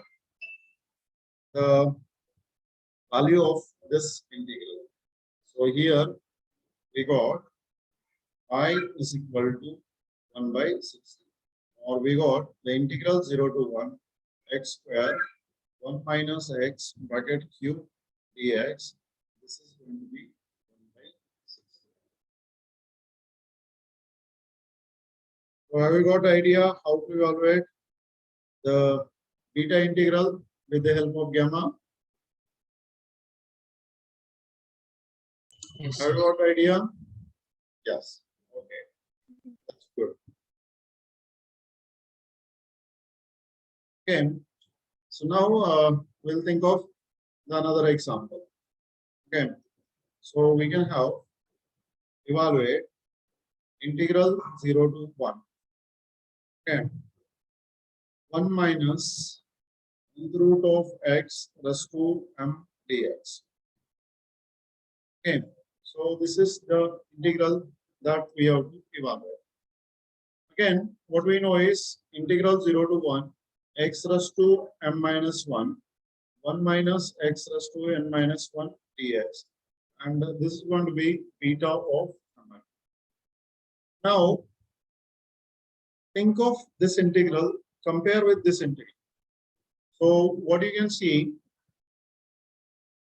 the value of this integral. So here we got I is equal to 1 by 60, or we got the integral 0 to 1 x square 1 minus x bracket cube dx. This is going to be 1 by 60. So have you got idea how to evaluate the beta integral with the help of gamma? Yes, Have sir. you got idea? Yes. Okay. That's good. Okay. So now we'll think of another example. Okay. So we can have evaluate integral 0 to 1. Okay. 1 minus root of x raised to m dx. Okay. So this is the integral that we have to evaluate. Again, what we know is integral 0 to 1 x raised to m minus 1 1 minus x raised to n minus 1 dx, and this is going to be beta of m. Now think of this integral, compare with this integral. So what you can see,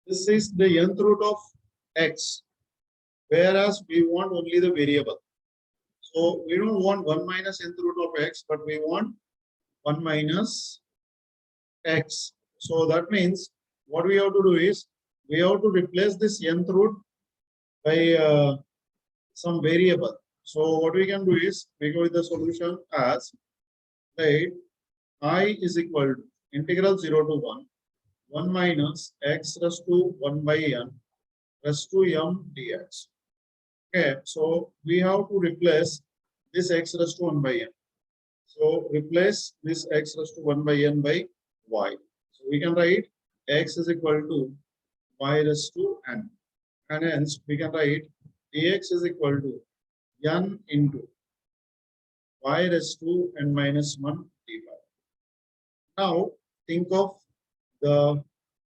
this is the nth root of x, whereas we want only the variable. So we don't want 1 minus nth root of x, but we want 1 minus x. So that means what we have to do is we have to replace this nth root by some variable. So what we can do is we go with the solution as, right, I is equal to integral 0 to 1 minus x raised to 1 by n raised to m dx. Okay, so we have to replace this x raised to 1 by n. So replace this x raised to 1 by n by y. So we can write x is equal to y raised to n, and hence we can write dx is equal to n into y raised to n minus 1 dy. Now think of the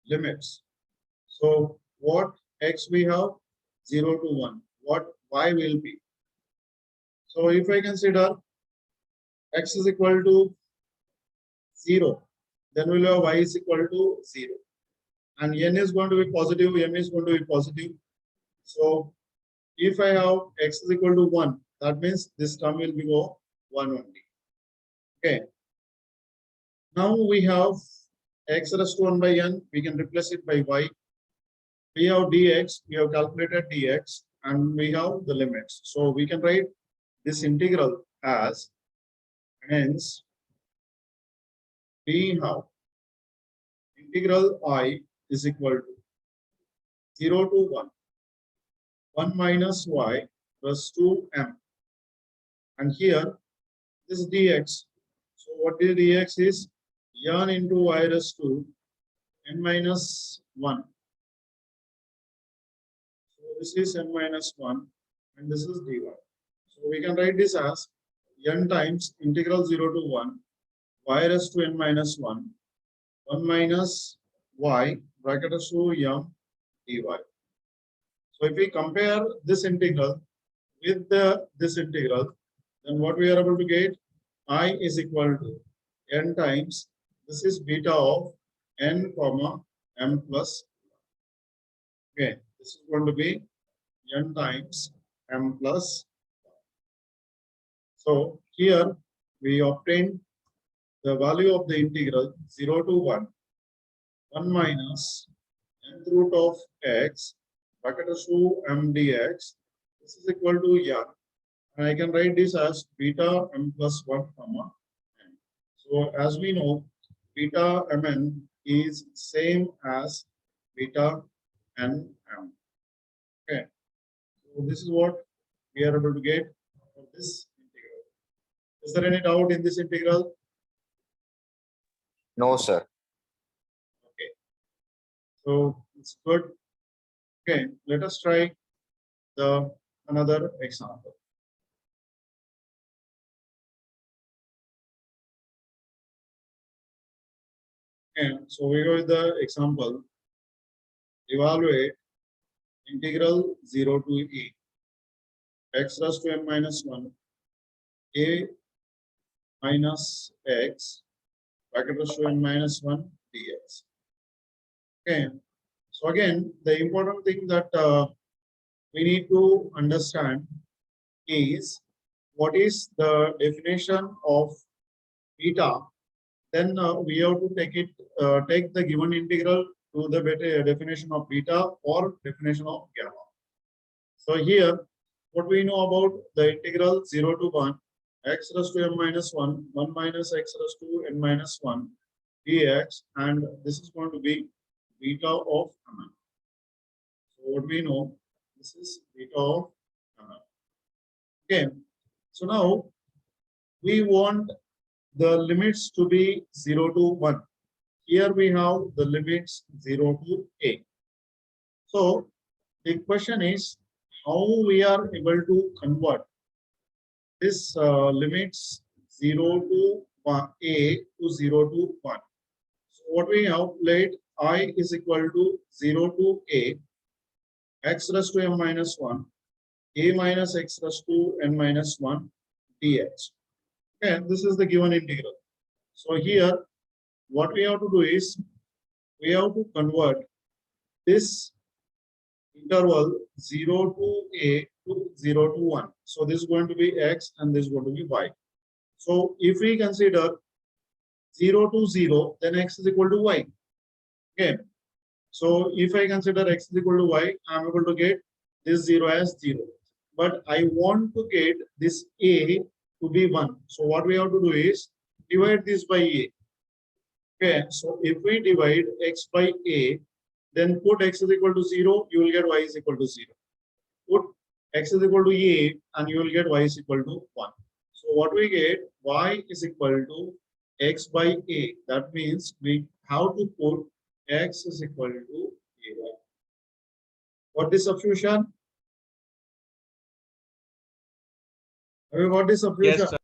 limits. So what x we have? 0 to 1. What y will be? So if I consider x is equal to 0, then we'll have y is equal to 0. And n is going to be positive, m is going to be positive. So if I have x is equal to 1, that means this term will be 1 only. Okay. Now we have x raised to 1 by n, we can replace it by y. We have dx, we have calculated dx, and we have the limits. So we can write this integral as, hence we have integral I is equal to 0 to 1 minus y raised to m. And here this dx. So what is dx is n into y raised to n minus 1. So this is n minus 1 and this is dy. So we can write this as n times integral 0 to 1 y raised to n minus 1 minus y bracket raised to m dy. So if we compare this integral with this integral, then what we are able to get, I is equal to n times, this is beta of n comma m plus 1. Okay, this is going to be n times m plus 1. So here we obtain the value of the integral 0 to 1 minus nth root of x bracket to m dx. This is equal to n, and I can write this as beta m plus 1 comma n. So as we know, beta mn is same as beta nm. Okay, so this is what we are able to get for this integral. Is there any doubt in this integral? No, sir. Okay, so it's good. Okay, let us try the another example. And so we go with the example. Evaluate integral 0 to e x raised to m minus 1 a minus x bracket raised to n minus 1 dx. Okay. So again, the important thing that we need to understand is what is the definition of beta. Then we have to take the given integral to the definition of beta or definition of gamma. So here, what we know about the integral 0 to 1 x raised to m minus 1 1 minus x raised to n minus 1 dx, and this is going to be beta of m. So what we know, this is beta of m. Okay, so now we want the limits to be 0 to 1. Here we have the limits 0 to a. So the question is how we are able to convert this limits 0 to 1, a to 0 to 1. So what we have, let I is equal to 0 to a x raised to m minus 1 a minus x raised to n minus 1 dx. And this is the given integral. So here, what we have to do is we have to convert this interval 0 to a to 0 to 1. So this is going to be x and this is going to be y. So if we consider 0 to 0, then x is equal to y. Okay. So if I consider x is equal to y, I am able to get this 0 as 0. But I want to get this a to be 1. So what we have to do is divide this by a. Okay, so if we divide x by a, then put x is equal to 0, you will get y is equal to 0. Put x is equal to a and you will get y is equal to 1. So what we get, y is equal to x by a. That means we have to put x is equal to ay. What is substitution? Have you got this substitution? Yes, sir.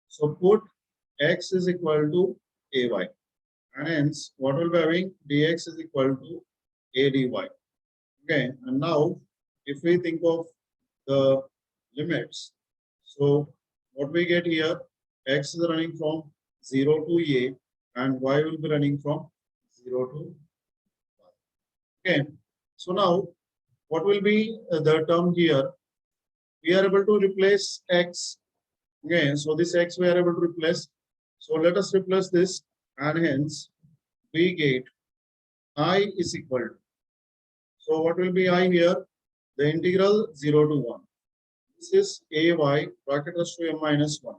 So put x is equal to ay. And hence, what will be having dx is equal to a dy. Okay, and now if we think of the limits, so what we get here, x is running from 0 to a and y will be running from 0 to 1. Okay, so now what will be the term here? We are able to replace x. Okay, so this x we are able to replace. So let us replace this, and hence we get I is equal to. So what will be I here? The integral 0 to 1. This is ay bracket raised to m minus 1.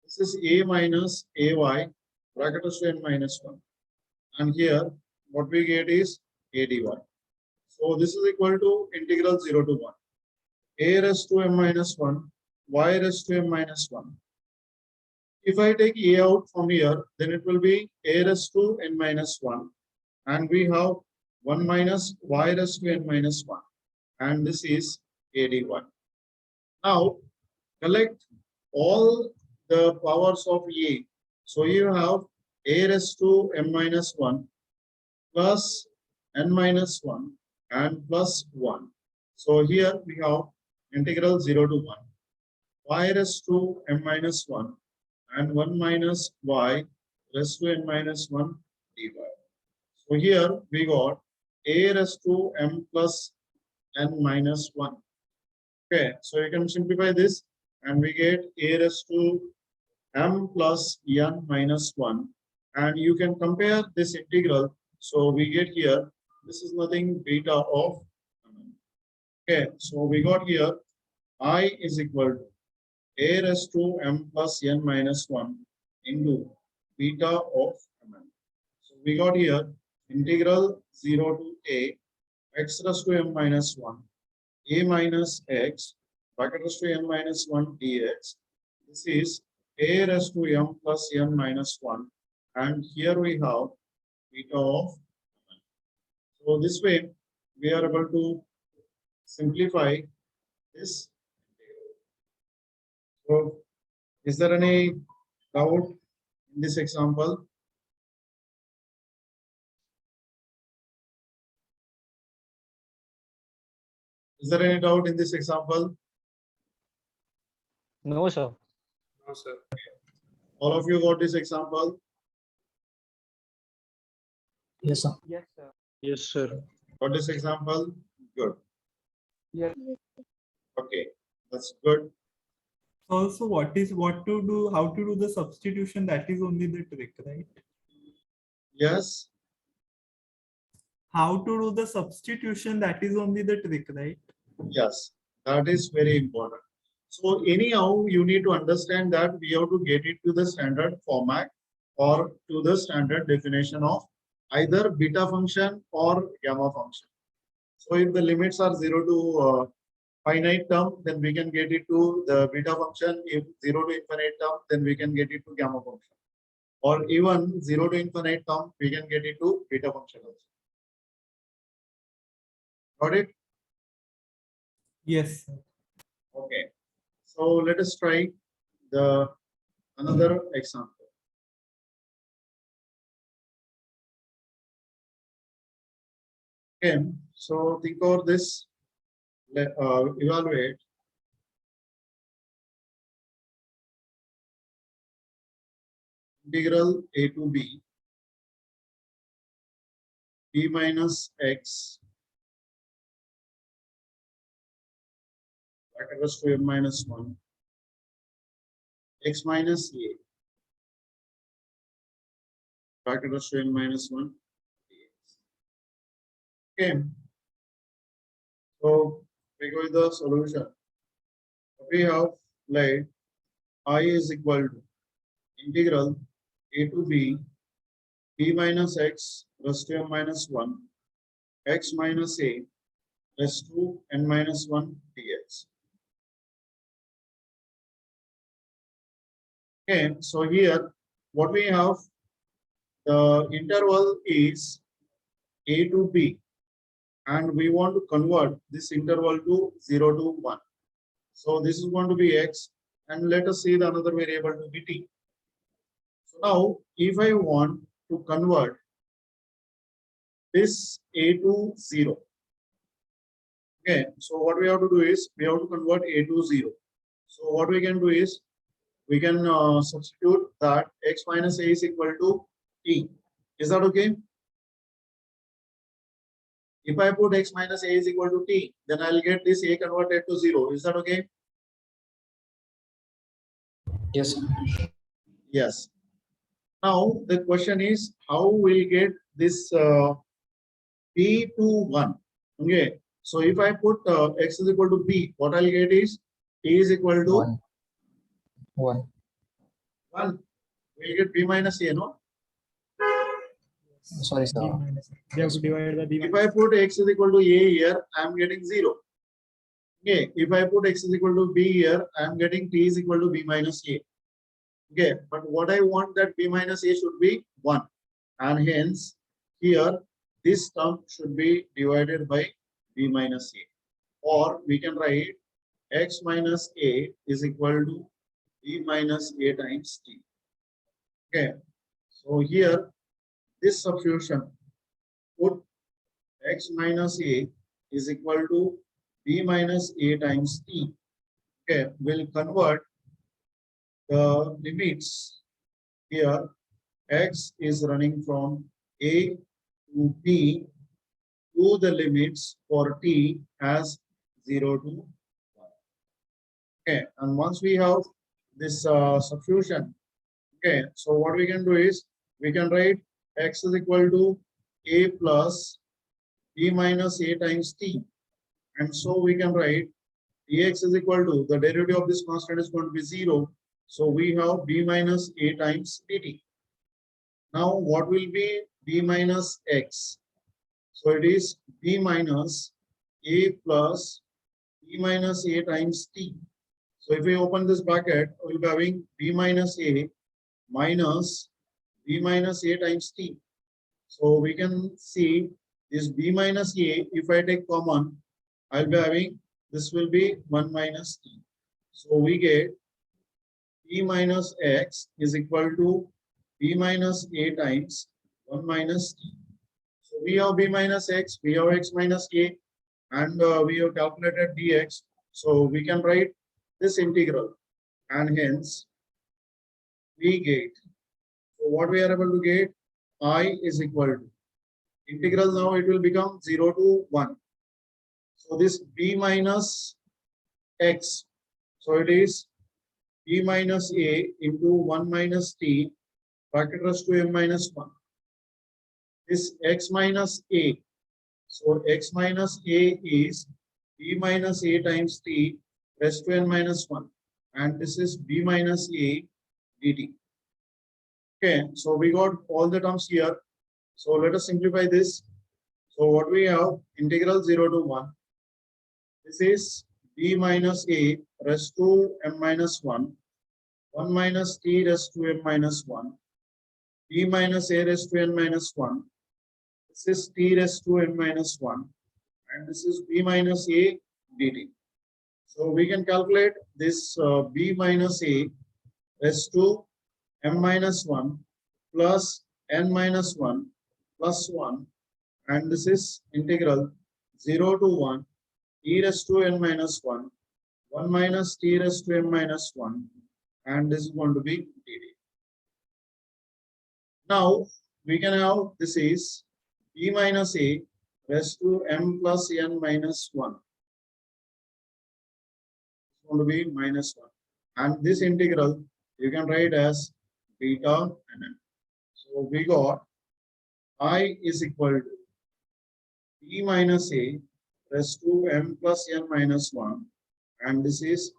This is a minus ay bracket raised to n minus 1. And here what we get is a dy. So this is equal to integral 0 to 1. A raised to m minus 1, y raised to m minus 1. If I take a out from here, then it will be a raised to n minus 1. And we have 1 minus y raised to n minus 1. And this is a dy. Now, collect all the powers of a. So you have a raised to m minus 1 plus n minus 1 and plus 1. So here we have integral 0 to 1. Y raised to m minus 1 and 1 minus y raised to n minus 1 dy. So here we got a raised to m plus n minus 1. Okay, so you can simplify this and we get a raised to m plus n minus 1. And you can compare this integral. So we get here, this is nothing beta of m. Okay, so we got here I is equal to a raised to m plus n minus 1 into beta of m. So we got here integral 0 to a x raised to m minus 1 a minus x bracket raised to n minus 1 dx. This is a raised to m plus n minus 1, and here we have beta of m. So this way we are able to simplify this. So is there any doubt in this example? Is there any doubt in this example? No, sir. No, sir. All of you got this example? Yes, sir. Yes, sir. Yes, sir. Got this example? Good. Yes. Okay, that's good. Also, what to do, how to do the substitution, that is only the trick, right? Yes, How to do the substitution, that is only the trick, right? yes, that is very important. So anyhow, you need to understand that we have to get it to the standard format or to the standard definition of either beta function or gamma function. So if the limits are 0 to finite term, then we can get it to the beta function. If 0 to infinite term, then we can get it to gamma function. Or even 0 to infinite term, we can get it to beta function also. Got it? Yes. Okay. So let us try the another example. Okay, so think of this. Evaluate integral a to b minus x bracket raised to m minus 1 x minus a bracket raised to n minus 1 dx. Okay, so we go with the solution. We have let I is equal to integral a to b minus x raised to m minus 1 x minus a raised to n minus 1 dx. Okay, so here what we have, the interval is a to b, and we want to convert this interval to 0 to 1. So this is going to be x, and let us see the another variable to be t. So now, if I want to convert this a to 0, okay, so what we have to do is we have to convert a to 0. So what we can do is we can substitute that x minus a is equal to t. Is that okay? If I put x minus a is equal to t, then I'll get this a converted to 0. Is that okay? Yes, sir. Yes. Now the question is how we'll get this b to 1. Okay. So if I put x is equal to b, what I'll get is t is equal to 1. 1. 1. We'll get b minus a, no? Sorry, sir. B minus. We have to divide the b If minus. I put x is equal to a here, I'm getting 0. Okay. If I put x is equal to b here, I'm getting t is equal to b minus a. Okay. But what I want that b minus a should be 1. And hence here this term should be divided by b minus a. Or we can write x minus a is equal to b minus a times t. Okay. So here this substitution, put x minus a is equal to b minus a times t. Okay, will convert the limits here. X is running from a to b to the limits for t as 0 to 1. Okay, and once we have this substitution, okay, so what we can do is we can write x is equal to a plus b minus a times t, and so we can write dx is equal to the derivative of this constant is going to be 0, so we have b minus a times dt. Now what will be b minus x? So it is b minus a plus b minus a times t. So if we open this bracket, we'll be having b minus a minus b minus a times t. So we can see this b minus a, if I take common, I'll be having this will be 1 minus t. So we get b minus x is equal to b minus a times 1 minus t. So we have b minus x, we have x minus a, and we have calculated dx. So we can write this integral, and hence we get, so what we are able to get, I is equal to integral. Now it will become 0 to 1. So this b minus x, so it is b minus a into 1 minus t bracket raised to m minus 1. This x minus a, so x minus a is b minus a times t raised to n minus 1, and this is b minus a dt. Okay, so we got all the terms here. So let us simplify this. So what we have, integral 0 to 1. This is b minus a raised to m minus 1, 1 minus t raised to m minus 1, b minus a raised to n minus 1. This is t raised to n minus 1, and this is b minus a dt. So we can calculate this b minus a raised to m minus 1 plus n minus 1 plus 1, and this is integral 0 to 1 e raised to n minus 1, 1 minus t raised to m minus 1, and this is going to be dt. Now we can have, this is b minus a raised to m plus n minus 1. It's going to be minus 1. And this integral you can write as beta n. So we got I is equal to b minus a raised to m plus n minus 1, and this is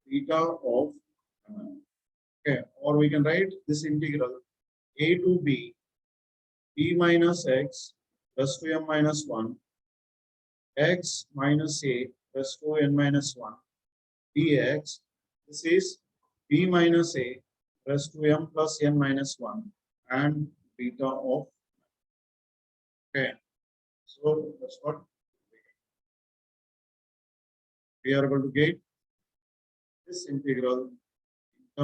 beta of n. Okay, or we can write this integral a to b minus x raised to m minus 1, x minus a raised to n minus 1 dx. This is b minus a raised to m plus n minus 1 and beta of. Okay, so that's what we are able to get this integral